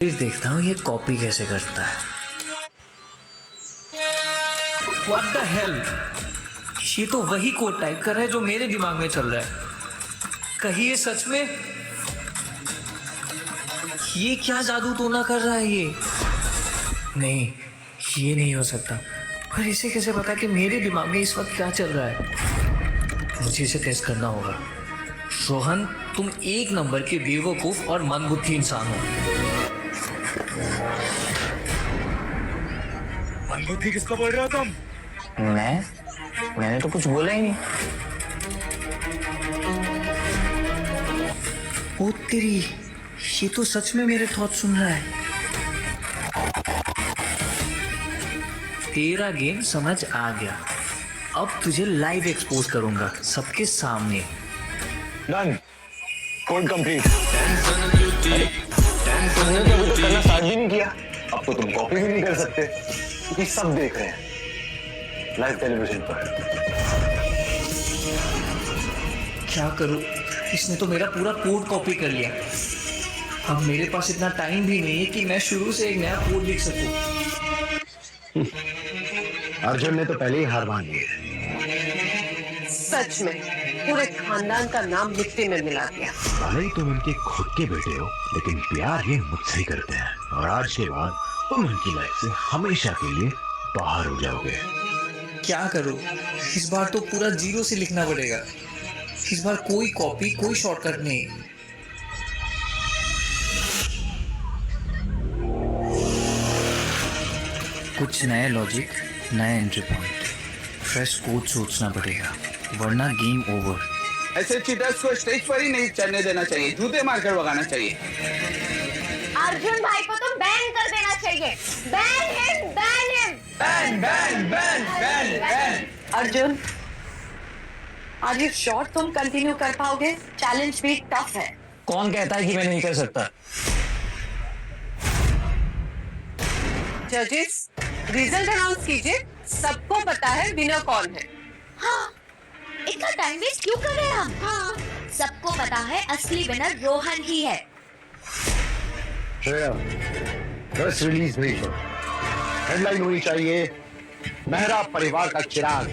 Please देखता हूँ ये कॉपी कैसे करता है। What the hell? ये तो वही कोड टाइप कर रहा है जो मेरे दिमाग में चल रहा है। कहीं ये सच में ये क्या जादू टोना कर रहा है ये? नहीं, ये नहीं हो सकता। पर इसे कैसे पता कि मेरे दिमाग में इस वक्त क्या चल रहा है? मुझे इसे टेस्ट करना होगा। रोहन, तुम एक नंबर के बेवकूफ और मंदबुद्धि इंसान हो। मनबुद्धि किसको बोल रहे हो तुम? मैंने तो कुछ बोला ही नहीं। ओ तेरी, ये तो सच में मेरे थॉट सुन रहा है। तेरा गेम समझ आ गया। अब तुझे लाइव एक्सपोज करूंगा सबके सामने। Done, code complete. तुमने तो अभी तो करना स्टार्ट भी नहीं किया। अब तो तुम कॉपी भी नहीं कर सकते क्योंकि सब देख रहे हैं लाइव टेलीविजन पर। क्या करूं? इसने तो मेरा पूरा कोड कॉपी कर लिया। अब मेरे पास इतना टाइम भी नहीं है कि मैं शुरू से एक नया कोड लिख सकूं। अर्जुन ने तो पहले ही हार मान ली है। सच में पूरे खानदान का नाम मिट्टी में मिला दिया। भले ही तुम उनके खुद के बेटे हो, लेकिन प्यार ये मुझसे ही करते हैं और आज के बाद तुम उनकी लाइफ से हमेशा के लिए बाहर हो जाओगे। क्या करूं? इस बार तो पूरा जीरो से लिखना पड़ेगा। इस बार कोई कॉपी, कोई शॉर्टकट नहीं। कुछ नए लॉजिक, नया एंट्री पॉइंट, फ्रेश कोड सोचना पड़ेगा, वरना गेम ओवर। ऐसे चीटर्स को स्टेज पर ही नहीं चढ़ने देना चाहिए, जूते मारकर भगाना चाहिए। अर्जुन भाई को तो बैन कर देना चाहिए। Ban him, ban him. Ban ban ban ban ban. Arjun, are you sure तुम कंटिन्यू कर पाओगे? चैलेंज भी टफ है। कौन कहता है कि मैं नहीं कर सकता? जजेस, रिजल्ट अनाउंस कीजिए। सबको पता है विनर कौन है। हाँ, इतना टाइम वेस्ट क्यों कर रहे हैं हम? हाँ, सबको पता है असली विनर रोहन ही है। श्रेया, प्रेस रिलीज भेजो। हेडलाइन होनी चाहिए, मेहरा परिवार का चिराग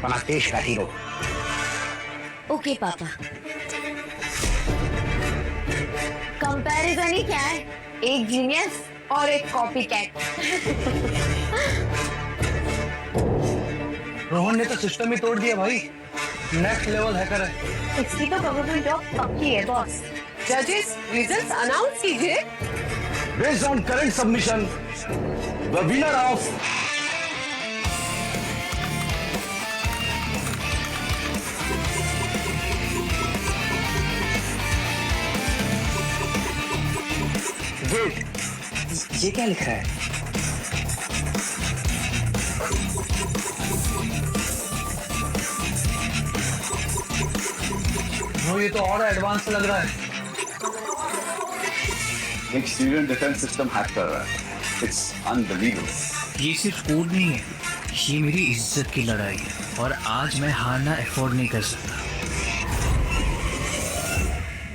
बना देश का हीरो। ओके पापा। कंपैरिजन ही क्या है? एक जीनियस और एक कॉपी कैट। रोहन ने तो सिस्टम ही तोड़ दिया भाई। नेक्स्ट लेवल हैकर है। इसकी तो गवर्नमेंट जॉब पक्की है बॉस। जजेस, रिजल्ट अनाउंस कीजिए। Based on current submission, the winner of wait, ये क्या लिखा है? ये तो और एडवांस लग रहा है। एक स्टूडेंट डिफेंस सिस्टम हैक कर रहा है। It's unbelievable. ये सिर्फ कोड नहीं है, ये मेरी इज्जत की लड़ाई है और आज मैं हारना अफोर्ड नहीं कर सकता।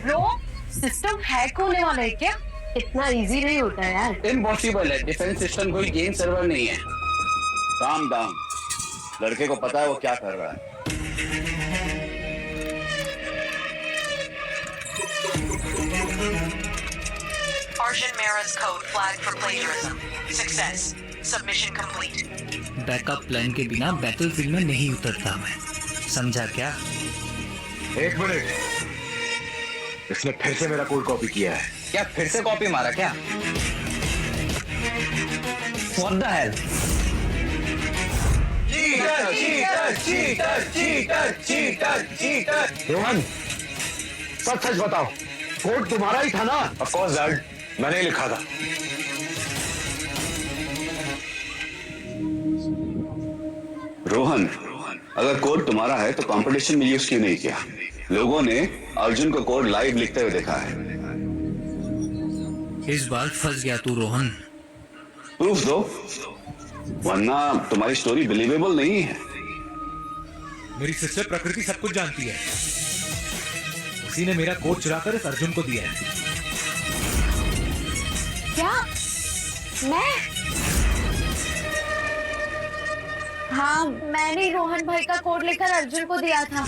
ब्रो, सिस्टम हैक होने वाला है क्या? इतना इजी नहीं होता यार। इम्पॉसिबल है, डिफेंस सिस्टम कोई गेम सर्वर नहीं है। काम डाउन, लड़के को पता है वो क्या कर रहा है। Arjun Mehra's code flagged for plagiarism. Success. Submission complete. Backup plan के बिना बैटलफील्ड में नहीं उतरता मैं, समझा क्या? एक मिनट, इसने फिर से मेरा कोड कॉपी किया है। क्या फिर से कॉपी मारा क्या? What the hell? Cheater cheater cheater cheater cheater cheater. Rohan, सच सच बताओ, कोड तुम्हारा ही था ना? ऑफ कोर्स डैड, मैंने लिखा था। रोहन, अगर कोड तुम्हारा है तो कंपटीशन में यूज क्यों नहीं किया? लोगों ने अर्जुन को कोड लाइव लिखते हुए देखा है। इस बार फंस गया तू रोहन। प्रूफ दो, वरना तुम्हारी स्टोरी बिलीवेबल नहीं है। मेरी सिस्टर प्रकृति सब कुछ जानती है। उसी ने मेरा कोड चुराकर इस अर्जुन को दिया है। क्या? मैं? हाँ, मैंने रोहन भाई का कोड लेकर अर्जुन को दिया था।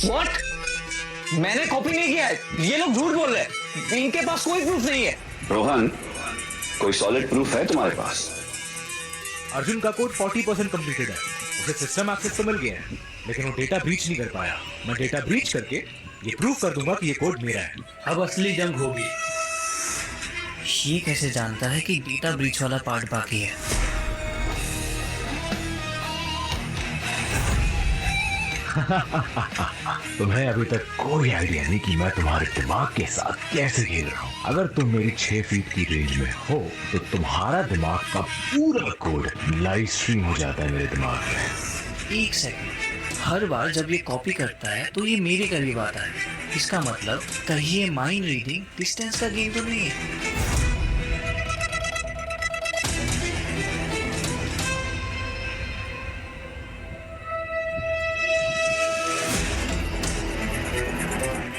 What? मैंने कॉपी नहीं किया है। ये लोग झूठ बोल रहे हैं। इनके पास कोई प्रूफ नहीं है। रोहन, कोई सॉलिड प्रूफ है तुम्हारे पास? अर्जुन का कोड 40% कंप्लीटेड है, उसे सिस्टम एक्सेस तो मिल गया है, लेकिन वो डेटा ब्रीच नहीं कर पाया। मैं डेटा ब्रीच करके ये प्रूफ कर दूंगा कि ये कोड मेरा है। अब असली जंग होगी। ये कैसे जानता है कि डेटा ब्रीच वाला पार्ट बाकी है? तुम्हें अभी तक कोई आइडिया नहीं कि मैं तुम्हारे दिमाग के साथ कैसे खेल रहा हूँ। अगर तुम मेरी 6 फीट की रेंज में हो तो तुम्हारा दिमाग का पूरा कोड लाइव स्ट्रीम हो जाता है मेरे दिमाग में। एक सेकंड, हर बार जब ये कॉपी करता है तो ये मेरे करीब आता है। इसका मतलब कहीं ये माइंड रीडिंग डिस्टेंस का गेम तो नहीं है?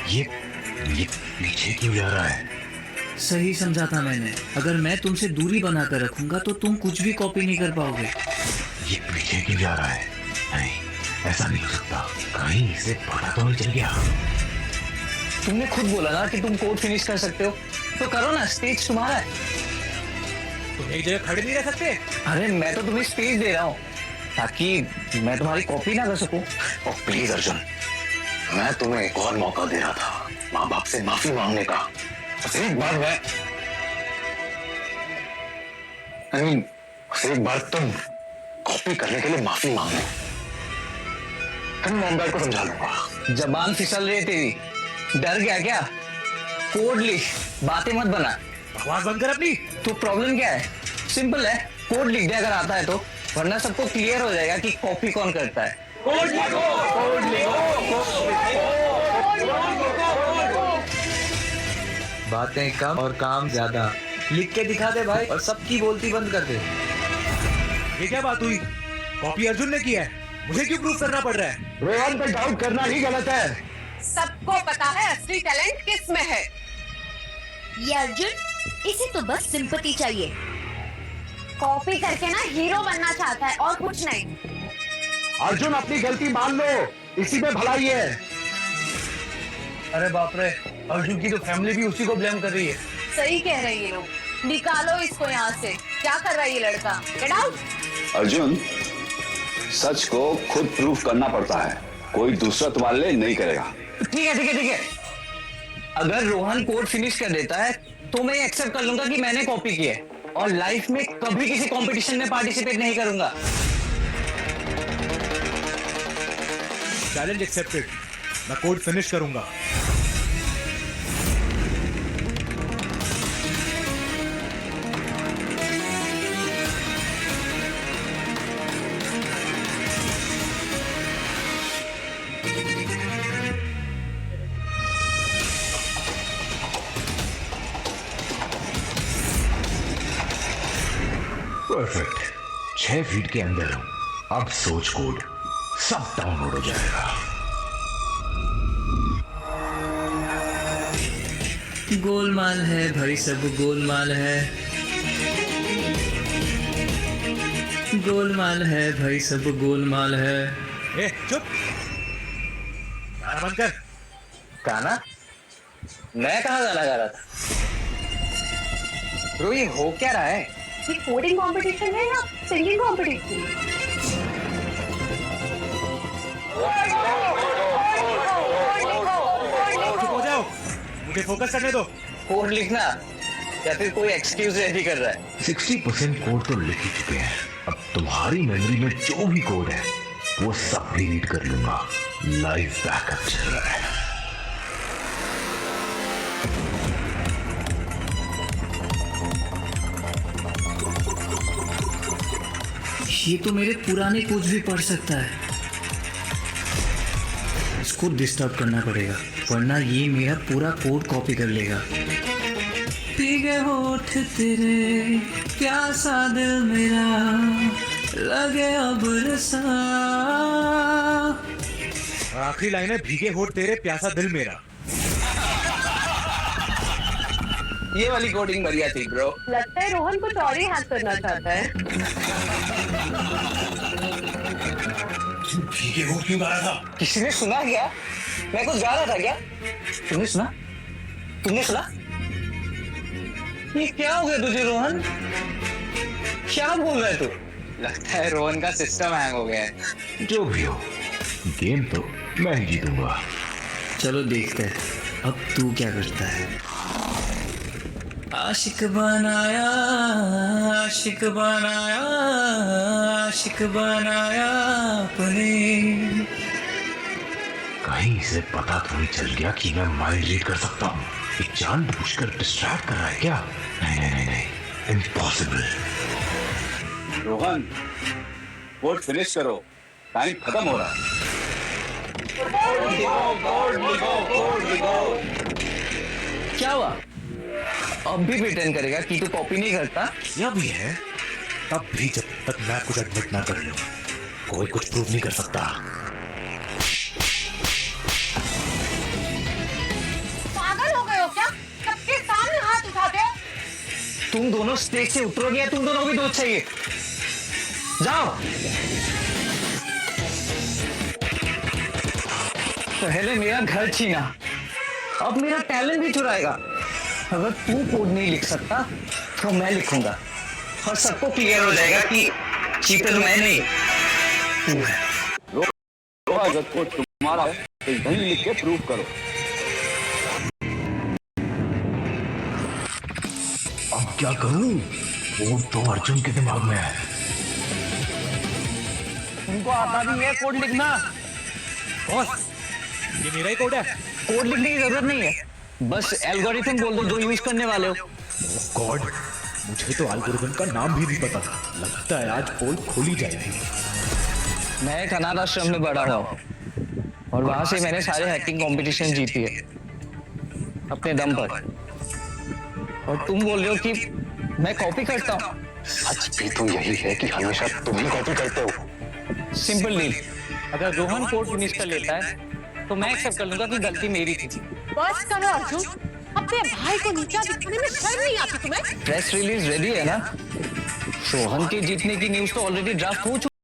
ये पीछे क्यों जा रहा है? सही समझा था मैंने। अगर मैं तुमसे दूरी बनाकर रखूंगा तो तुम कुछ भी कॉपी नहीं कर पाओगे। ये पीछे क्यों जा रहा है? नहीं, ऐसा नहीं हो सकता। कहीं इसे पता तो नहीं चल गया। तुमने खुद बोला ना कि तुम कोड फिनिश कर सकते हो, तो करो ना, स्पेस तुम्हारा है। तुम एक जगह खड़े नहीं रह सकते। अरे मैं तो तुम्हें स्पेस दे रहा हूँ ताकि मैं तुम्हारी कॉपी ना कर सकूं। और प्लीज अर्जुन, मैं तुम्हें एक और मौका दे रहा था माँ बाप से माफी मांगने का। बस एक बार एक बार तुम कॉपी करने के लिए माफी मांग लो। मैं मॉम डैड को समझा लूंगा। जबान फिसल रही है तेरी। डर गया क्या? कोड लिख, बातें मत बना। बकवास बंद कर अपनी। तो प्रॉब्लम क्या है? सिंपल है, कोड लिख दे अगर आता है तो, वरना सबको क्लियर हो जाएगा कि कॉपी कौन करता है। कोड लिखो, कोड लिखो। बातें कम और काम ज्यादा। लिख के दिखा दे भाई और सबकी बोलती बंद कर दे। ये क्या बात हुई? कॉपी अर्जुन ने किया है, मुझे क्यों प्रूफ करना पड़ रहा है? रोहन पे डाउट करना ही गलत है। सबको पता है असली टैलेंट किस में है। ये अर्जुन, इसे तो बस सिंपैथी चाहिए। कॉपी करके ना हीरो बनना चाहता है और कुछ नहीं। अर्जुन अपनी गलती मान लो, इसी में भलाई है। अरे बाप रे, अर्जुन की तो फैमिली भी उसी को ब्लेम कर रही है। सही कह रहे हैं ये लोग। निकालो इसको यहाँ से। क्या कर रहा है ये लड़का? Get out. अर्जुन, सच को खुद प्रूफ करना पड़ता है, कोई दूसरा तुम्हारे लिए नहीं करेगा। ठीक है ठीक है ठीक है। अगर रोहन कोड फिनिश कर देता है तो मैं एक्सेप्ट कर लूंगा कि मैंने कॉपी की है और लाइफ में कभी किसी कंपटीशन में पार्टिसिपेट नहीं करूंगा। Challenge accepted. मैं कोड फिनिश करूंगा। परफेक्ट। 6 फीट के अंदर हूं। अब सोच कोड सब डाउनलोड हो जाएगा। गोलमाल है भाई, सब गोलमाल है। गोलमाल है भाई, सब गोलमाल है। ए, चुप। गाना बंद कर। गाना? मैं कहाँ गाना गा रहा था? ब्रो ये हो क्या रहा है? ये कोडिंग कंपटीशन है या सिंगिंग कंपटीशन? चुप हो जाओ, मुझे फोकस करने दो। कोड लिखना या फिर कोई एक्सक्यूज रेडी कर रहा है? 60% कोड तो लिख ही चुके हैं। अब तुम्हारी मेमोरी में जो भी कोड है वो सब डिलीट कर लूंगा। लाइव बैकअप चल रहा है। ये तो मेरे पुराने कुछ भी पढ़ सकता है। इसको डिस्टर्ब करना पड़ेगा वरना ये मेरा पूरा कोड कॉपी कर लेगा। भीगे होठ तेरे, प्यासा दिल मेरा, लगे अब रसा। और आखिरी लाइन है, भीगे होठ तेरे, प्यासा दिल मेरा। ये वाली कोडिंग बढ़िया थी ब्रो। लगता है रोहन कुछ और ही हैक करना चाहता है। क्यों गा रहा था? किसी ने सुना क्या? मैं कुछ गा रहा था क्या? तुमने सुना? तुमने सुना? ये क्या हो गया तुझे रोहन? क्या बोल रहा है तू? लगता है रोहन का सिस्टम हैंग हो गया है। जो भी हो, गेम तो मैं ही जीतूंगा। चलो देखते हैं अब तू क्या करता है। आशिक बनाया, आशिक बनाया, आशिक बनाया अपने। कहीं इसे पता तो नहीं चल गया कि मैं माइंड रीड कर सकता हूँ। ये जानबूझकर डिस्ट्रैक्ट कर रहा है क्या? नहीं नहीं नहीं नहीं, इम्पॉसिबल। रोहन कोड फिनिश करो, टाइम खत्म हो रहा है। क्या हुआ? अब भी प्रिटेंड करेगा कि तू कॉपी नहीं करता? यह भी है, तब भी जब तक मैं कुछ एडमिट ना कर लूं, कोई कुछ प्रूव नहीं कर सकता। पागल हो गए हो क्या? सबके सामने हाथ उठाते हो? तुम दोनों स्टेज से उतरोगे या तुम दोनों भी दोस्त चाहिए? जाओ। पहले मेरा घर छीना, अब मेरा टैलेंट भी चुराएगा। अगर तू कोड नहीं लिख सकता तो मैं लिखूंगा और सबको क्लियर हो जाएगा कि चीटर मैं नहीं, तू है। रोहन अगर कोड तुम्हारा है तो यहीं लिख के प्रूव करो। अब क्या करूं? वो तो अर्जुन के दिमाग में है। तुमको आता भी है कोड लिखना? बॉस, ये मेरा ही कोड है। कोड लिखने की जरूरत नहीं है, बस एल्गोरिथम बोल दो जो यूज करने वाले हो। गॉड, मुझे तो एल्गोरिथम का नाम भी नहीं पता था। लगता है आज पोल खोली जाएगी। मैं एक अनाथ आश्रम में बड़ा हुआ हूँ और वहां से मैंने सारे हैकिंग कंपटीशन जीती है अपने दम पर। और तुम बोल रहे हो कि मैं कॉपी करता हूँ? सच भी तो यही है कि हमेशा तुम ही कॉपी करते हो। सिंपल डील, अगर रोहन कोड फिनिश कर लेता है तो मैं एक्सेप्ट कर लूंगा कि गलती मेरी थी। बस करो अर्जुन, अपने भाई को नीचा दिखाने में शर्म नहीं आती तुम्हें? प्रेस रिलीज रेडी है ना? रोहन के जीतने की न्यूज तो ऑलरेडी ड्राफ्ट हो चुकी